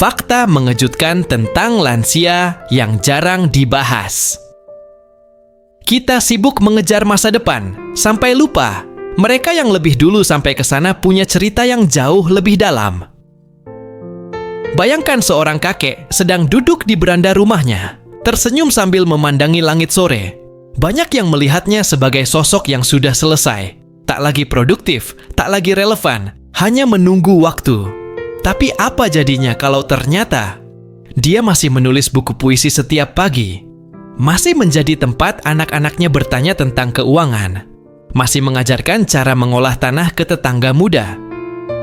Fakta mengejutkan tentang lansia yang jarang dibahas. Kita sibuk mengejar masa depan, sampai lupa mereka yang lebih dulu sampai ke sana punya cerita yang jauh lebih dalam. Bayangkan seorang kakek sedang duduk di beranda rumahnya, tersenyum sambil memandangi langit sore. Banyak yang melihatnya sebagai sosok yang sudah selesai, tak lagi produktif, tak lagi relevan, hanya menunggu waktu. Tapi apa jadinya kalau ternyata dia masih menulis buku puisi setiap pagi, masih menjadi tempat anak-anaknya bertanya tentang keuangan, masih mengajarkan cara mengolah tanah ke tetangga muda,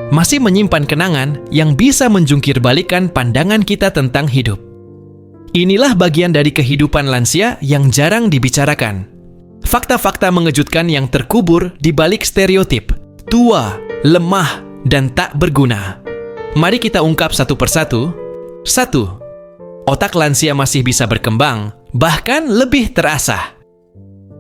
masih menyimpan kenangan yang bisa menjungkir balikan pandangan kita tentang hidup. Inilah bagian dari kehidupan lansia yang jarang dibicarakan. Fakta-fakta mengejutkan yang terkubur di balik stereotip tua, lemah, dan tak berguna. Mari kita ungkap satu persatu. 1. Otak lansia masih bisa berkembang, bahkan lebih terasa.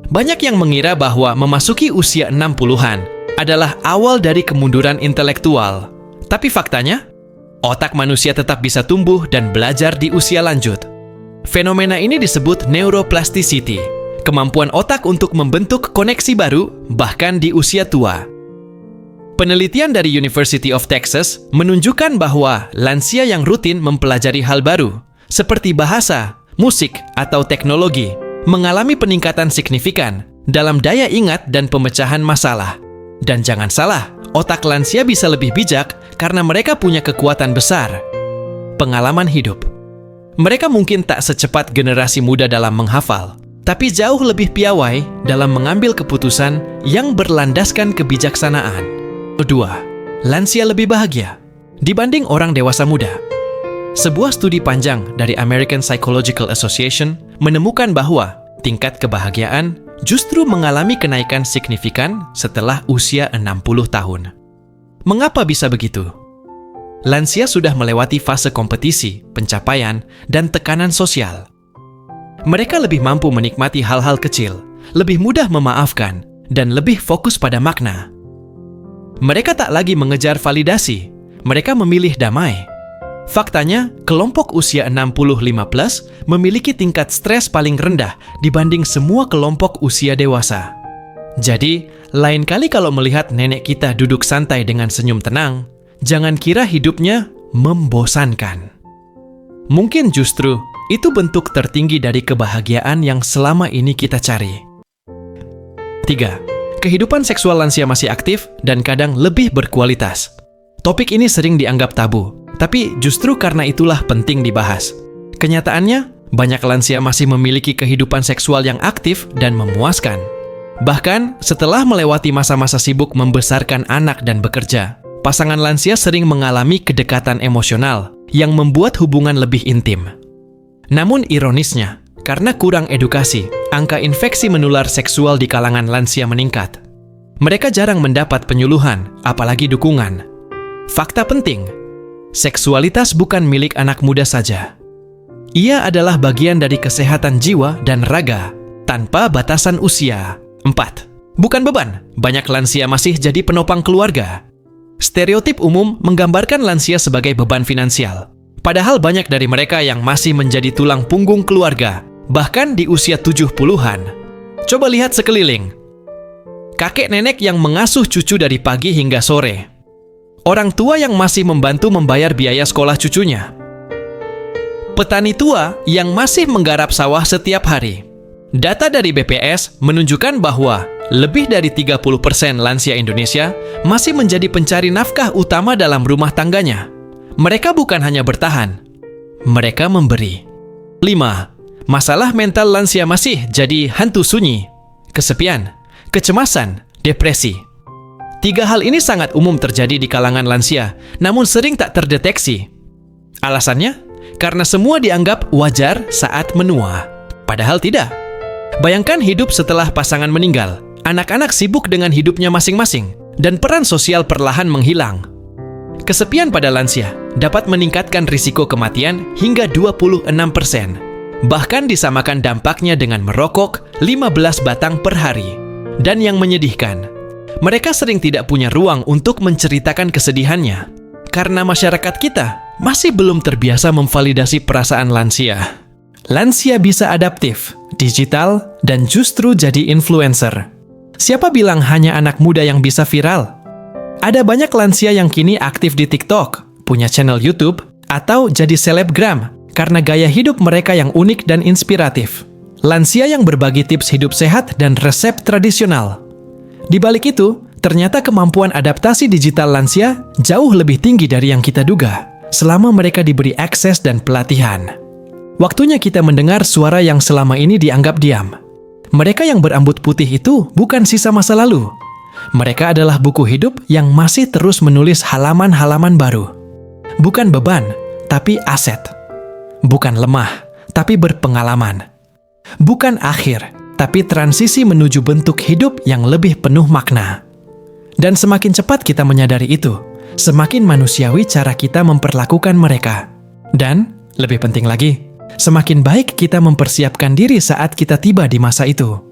Banyak yang mengira bahwa memasuki usia 60-an adalah awal dari kemunduran intelektual. Tapi faktanya, otak manusia tetap bisa tumbuh dan belajar di usia lanjut. Fenomena ini disebut neuroplasticity, kemampuan otak untuk membentuk koneksi baru bahkan di usia tua. Penelitian dari University of Texas menunjukkan bahwa lansia yang rutin mempelajari hal baru, seperti bahasa, musik, atau teknologi, mengalami peningkatan signifikan dalam daya ingat dan pemecahan masalah. Dan jangan salah, otak lansia bisa lebih bijak karena mereka punya kekuatan besar. Pengalaman hidup. Mereka mungkin tak secepat generasi muda dalam menghafal, tapi jauh lebih piawai dalam mengambil keputusan yang berlandaskan kebijaksanaan. 2. Lansia lebih bahagia dibanding orang dewasa muda. Sebuah studi panjang dari American Psychological Association menemukan bahwa tingkat kebahagiaan justru mengalami kenaikan signifikan setelah usia 60 tahun. Mengapa bisa begitu? Lansia sudah melewati fase kompetisi, pencapaian, dan tekanan sosial. Mereka lebih mampu menikmati hal-hal kecil, lebih mudah memaafkan, dan lebih fokus pada makna. Mereka tak lagi mengejar validasi, mereka memilih damai. Faktanya, kelompok usia 65+ memiliki tingkat stres paling rendah dibanding semua kelompok usia dewasa. Jadi, lain kali kalau melihat nenek kita duduk santai dengan senyum tenang, jangan kira hidupnya membosankan. Mungkin justru itu bentuk tertinggi dari kebahagiaan yang selama ini kita cari. 3. Kehidupan seksual lansia masih aktif dan kadang lebih berkualitas. Topik ini sering dianggap tabu, tapi justru karena itulah penting dibahas. Kenyataannya, banyak lansia masih memiliki kehidupan seksual yang aktif dan memuaskan. Bahkan, setelah melewati masa-masa sibuk membesarkan anak dan bekerja, pasangan lansia sering mengalami kedekatan emosional yang membuat hubungan lebih intim. Namun ironisnya, karena kurang edukasi, angka infeksi menular seksual di kalangan lansia meningkat. Mereka jarang mendapat penyuluhan, apalagi dukungan. Fakta penting, seksualitas bukan milik anak muda saja. Ia adalah bagian dari kesehatan jiwa dan raga, tanpa batasan usia. 4. Bukan beban, banyak lansia masih jadi penopang keluarga. Stereotip umum menggambarkan lansia sebagai beban finansial. Padahal banyak dari mereka yang masih menjadi tulang punggung keluarga, bahkan di usia 70-an. Coba lihat sekeliling. Kakek nenek yang mengasuh cucu dari pagi hingga sore. Orang tua yang masih membantu membayar biaya sekolah cucunya. Petani tua yang masih menggarap sawah setiap hari. Data dari BPS menunjukkan bahwa lebih dari 30% lansia Indonesia masih menjadi pencari nafkah utama dalam rumah tangganya. Mereka bukan hanya bertahan, mereka memberi. 5. Masalah mental lansia masih jadi hantu sunyi, kesepian, kecemasan, depresi. 3 hal ini sangat umum terjadi di kalangan lansia, namun sering tak terdeteksi. Alasannya? Karena semua dianggap wajar saat menua. Padahal tidak. Bayangkan hidup setelah pasangan meninggal. Anak-anak sibuk dengan hidupnya masing-masing, dan peran sosial perlahan menghilang. Kesepian pada lansia dapat meningkatkan risiko kematian hingga 26%. Bahkan disamakan dampaknya dengan merokok 15 batang per hari. Dan yang menyedihkan, mereka sering tidak punya ruang untuk menceritakan kesedihannya. Karena masyarakat kita masih belum terbiasa memvalidasi perasaan lansia. Lansia bisa adaptif, digital, dan justru jadi influencer. Siapa bilang hanya anak muda yang bisa viral? Ada banyak lansia yang kini aktif di TikTok, punya channel YouTube, atau jadi selebgram karena gaya hidup mereka yang unik dan inspiratif. Lansia yang berbagi tips hidup sehat dan resep tradisional. Di balik itu, ternyata kemampuan adaptasi digital lansia jauh lebih tinggi dari yang kita duga selama mereka diberi akses dan pelatihan. Waktunya kita mendengar suara yang selama ini dianggap diam. Mereka yang berambut putih itu bukan sisa masa lalu. Mereka adalah buku hidup yang masih terus menulis halaman-halaman baru. Bukan beban, tapi aset. Bukan lemah, tapi berpengalaman. Bukan akhir, tapi transisi menuju bentuk hidup yang lebih penuh makna. Dan semakin cepat kita menyadari itu, semakin manusiawi cara kita memperlakukan mereka. Dan, lebih penting lagi, semakin baik kita mempersiapkan diri saat kita tiba di masa itu.